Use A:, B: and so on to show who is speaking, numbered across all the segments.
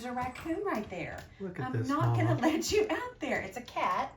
A: there's a raccoon right there.
B: Look at
A: I'm
B: this,
A: not going
B: Mama.
A: to let you out there. It's a cat.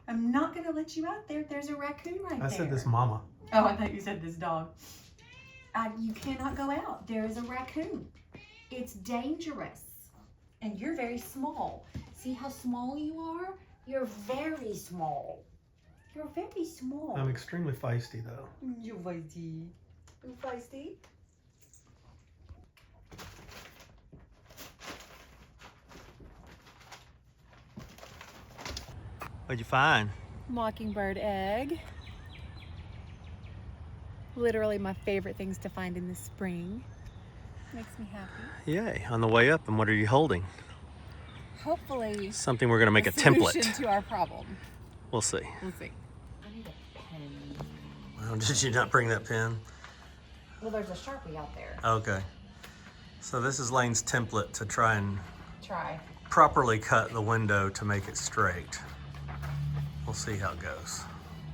A: I'm not going to let you out there. There's a raccoon right there.
B: I said this mama.
A: Oh, I thought you said this dog. You cannot go out. There is a raccoon. It's dangerous. And you're very small. See how small you are? You're very small. You're very small.
B: I'm extremely feisty though.
A: You're feisty. You're feisty.
B: What'd you find?
A: Mockingbird egg. Literally my favorite things to find in the spring. Makes me happy.
B: Yay, on the way up, and what are you holding?
A: Hopefully
B: Something we're gonna make a
A: solution
B: template.
A: to our problem.
B: We'll see.
A: We'll see. I need a pen.
B: Well, did you not bring that pen?
A: Well, there's a Sharpie out there.
B: Okay. So this is Lane's template to try and
A: Try.
B: properly cut the window to make it straight. We'll see how it goes.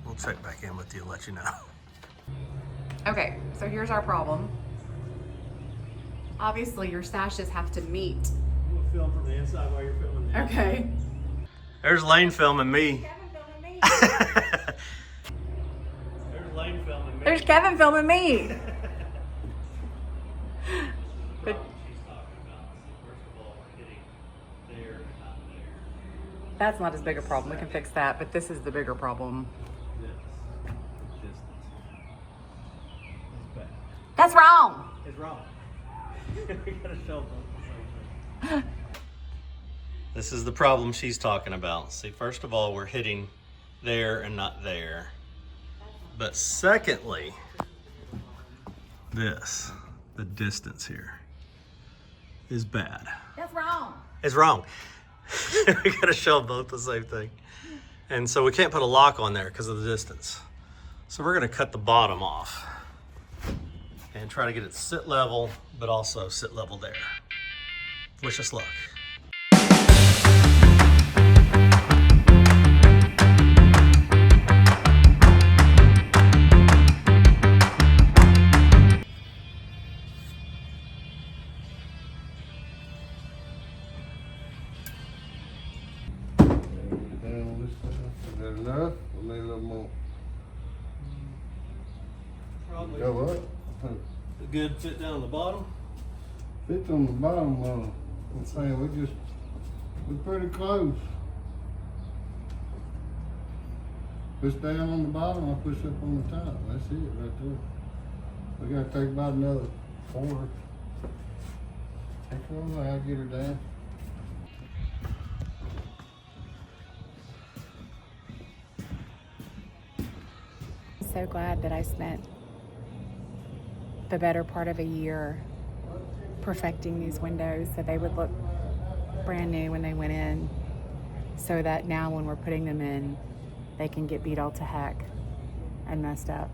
B: We'll check back in with you and let you know.
A: Okay, so here's our problem. Obviously, your sashes have to meet.
B: We'll film from the inside while you're filming the
A: Okay.
B: There's Lane filming me. There's Lane filming me.
A: There's Kevin filming me. But that's not as big a problem. We can fix that, but this is the bigger problem. That's wrong.
B: It's wrong. We gotta show them. This is the problem she's talking about. See, first of all, we're hitting there and not there. But secondly, this, the distance here, is bad.
A: That's wrong.
B: It's wrong. We gotta show both the same thing. And so we can't put a lock on there because of the distance. So we're gonna cut the bottom off and try to get it sit level, but also sit level there. Wish us luck.
C: Is that enough? We need a little more.
B: Probably
C: Go up.
B: a good fit down on the bottom.
C: Fits on the bottom. I'm saying we're pretty close. Push down on the bottom, I'll push up on the top. That's it right there. We gotta take about another 4. Take her over, I'll get her down.
A: So glad that I spent the better part of a year perfecting these windows so they would look brand new when they went in, so that now when we're putting them in, they can get beat all to heck and messed up.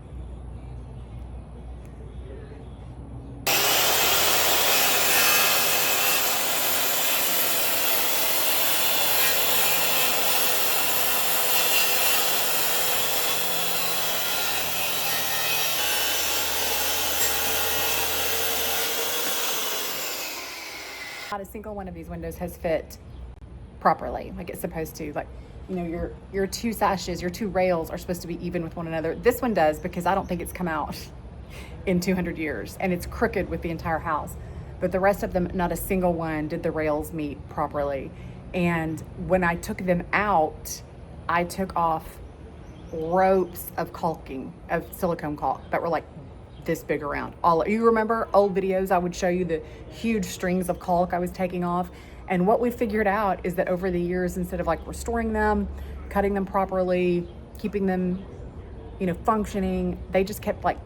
A: Not a single one of these windows has fit properly, like it's supposed to. Like, you know, your two sashes, your two rails are supposed to be even with one another. This one does, because I don't think it's come out in 200 years, and it's crooked with the entire house. But the rest of them, not a single one did the rails meet properly. And when I took them out, I took off ropes of caulking, of silicone caulk that were like this big around. You remember old videos, I would show you the huge strings of caulk I was taking off. And what we figured out is that over the years, instead of like restoring them, cutting them properly, keeping them, you know, functioning, they just kept like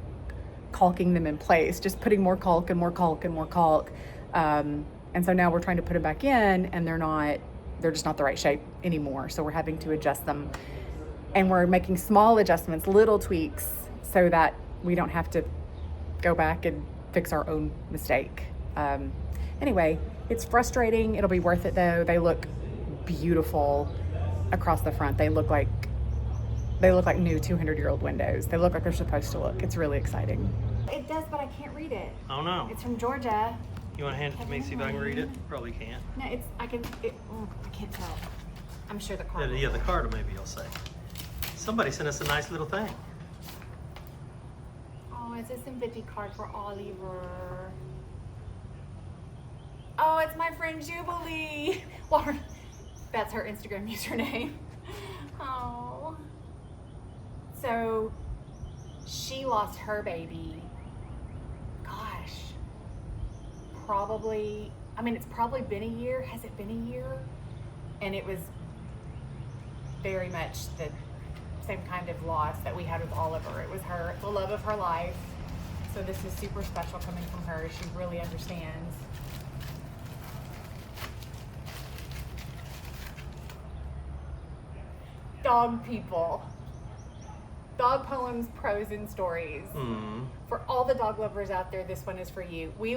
A: caulking them in place, just putting more caulk and more caulk and more caulk. And so now we're trying to put them back in, and they're just not the right shape anymore. So we're having to adjust them, and we're making small adjustments, little tweaks, so that we don't have to go back and fix our own mistake. Anyway, it's frustrating. It'll be worth it though. They look beautiful across the front. They look like new 200-year-old windows. They look like they're supposed to look. It's really exciting. It does, but I can't read it.
B: Oh no.
A: It's from Georgia.
B: You want to hand it to me, see if I can read it? Probably can't.
A: No, I can't tell. I'm sure the
B: Yeah,
A: card.
B: yeah, the card maybe you'll say. Somebody sent us a nice little thing.
A: Oh, it's a sympathy card for Oliver. Oh, it's my friend Jubilee. Well, that's her Instagram username. Oh. So, she lost her baby. Gosh. Probably, I mean, it's probably been a year. Has it been a year? And it was very much the same kind of loss that we had with Oliver. It was her, the love of her life. So this is super special coming from her. She really understands. Dog people. Dog poems, prose, and stories.
B: Mm.
A: For all the dog lovers out there, this one is for you. I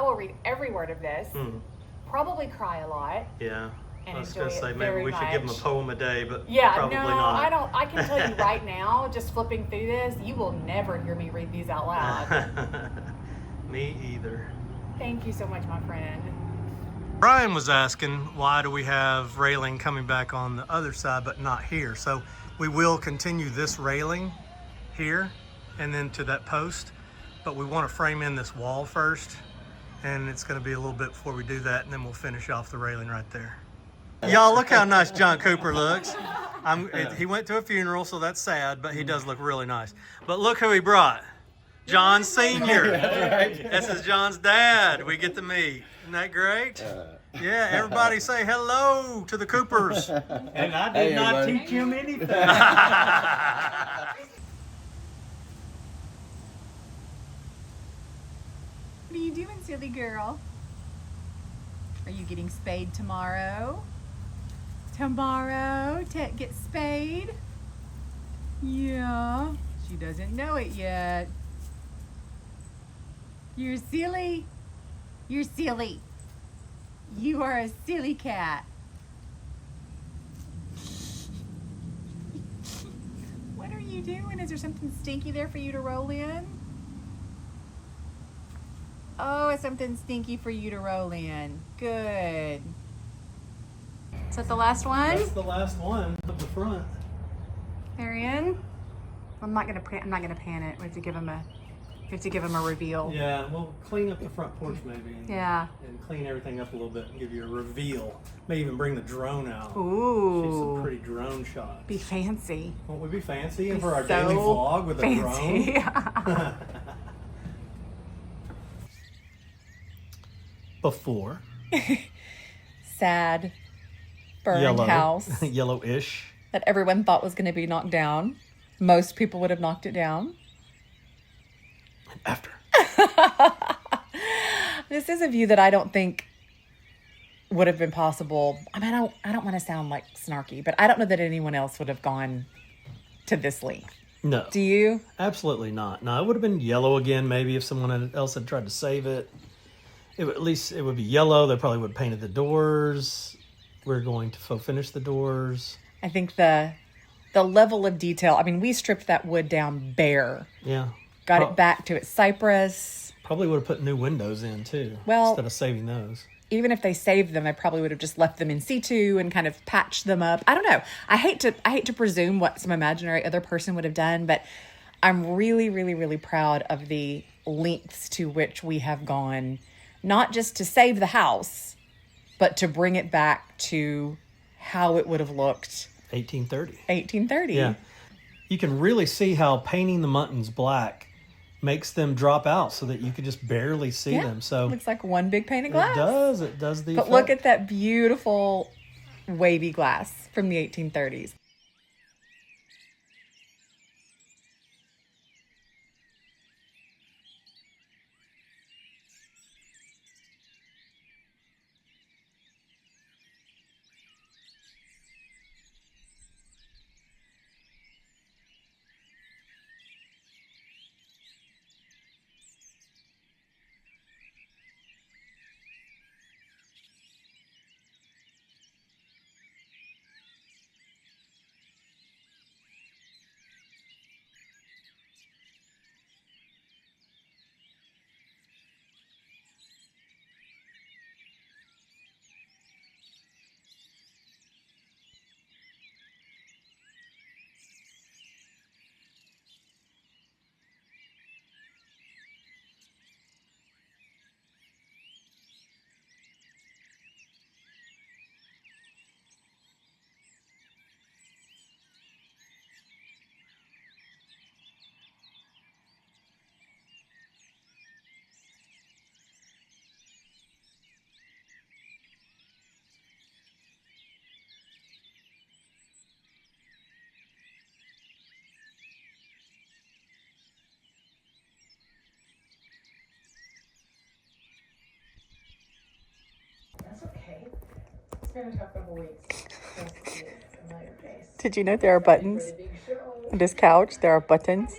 A: will read every word of this.
B: Mm.
A: Probably cry a lot.
B: Yeah.
A: And
B: I was
A: enjoy
B: going to
A: it
B: say, maybe
A: very
B: we should give them a
A: much.
B: poem a day, but
A: Yeah,
B: probably
A: no,
B: not.
A: I can tell you right now, just flipping through this, you will never hear me read these out loud.
B: Me either.
A: Thank you so much, my friend.
B: Brian was asking, why do we have railing coming back on the other side but not here? So we will continue this railing here and then to that post, but we want to frame in this wall first, and it's going to be a little bit before we do that, and then we'll finish off the railing right there. Y'all, look how nice John Cooper looks. He went to a funeral, so that's sad, but he does look really nice. But look who he brought. John Sr. This is John's dad. We get to meet. Isn't that great? Yeah, everybody say hello to the Coopers.
D: And I did not teach him anything.
A: What are you doing, silly girl? Are you getting spayed tomorrow? Tomorrow, Tet gets spayed? Yeah, she doesn't know it yet. You're silly. You're silly. You are a silly cat. What are you doing? Is there something stinky there for you to roll in? Oh, it's something stinky for you to roll in. Good. Is that the last one?
B: That's the last one of the front.
A: Marion? I'm not gonna pan it. We have to give him a reveal.
B: Yeah, we'll clean up the front porch maybe.
A: Yeah.
B: And clean everything up a little bit and give you a reveal. May even bring the drone out.
A: Ooh.
B: Shoot some pretty drone shots.
A: Be fancy.
B: Won't we be fancy? And
A: Be
B: for our
A: so
B: daily vlog with a
A: fancy.
B: drone? Before.
A: Sad, burned house
B: Yellowish.
A: that everyone thought was going to be knocked down. Most people would have knocked it down.
B: After.
A: This is a view that I don't think would have been possible. I mean, I don't want to sound like snarky, but I don't know that anyone else would have gone to this length.
B: No.
A: Do you?
B: Absolutely not. No, it would have been yellow again maybe if someone else had tried to save it. At least it would be yellow. They probably would have painted the doors. We're going to finish the doors.
A: I think the level of detail. I mean, we stripped that wood down bare.
B: Yeah.
A: Got it back to its cypress.
B: Probably would have put new windows in too.
A: Well,
B: instead of saving those.
A: Even if they saved them, I probably would have just left them in situ and kind of patched them up. I don't know. I hate to presume what some imaginary other person would have done, but I'm really, really, really proud of the lengths to which we have gone, not just to save the house, but to bring it back to how it would have looked
B: 1830.
A: 1830.
B: Yeah. You can really see how painting the muttons black makes them drop out so that you could just barely see them. So
A: looks like one big pane of glass.
B: It does the
A: But
B: effect.
A: look at that beautiful wavy glass from the 1830s. okay. It's been a tough couple weeks. Did you know there are buttons on this couch? There are buttons.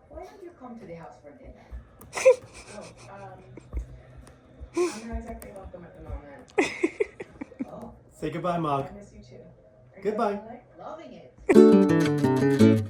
A: Why don't you come to the house for dinner? I'm not exactly welcome at the moment.
B: Say goodbye, Mog.
A: I miss you too.
B: Goodbye.
A: Loving it.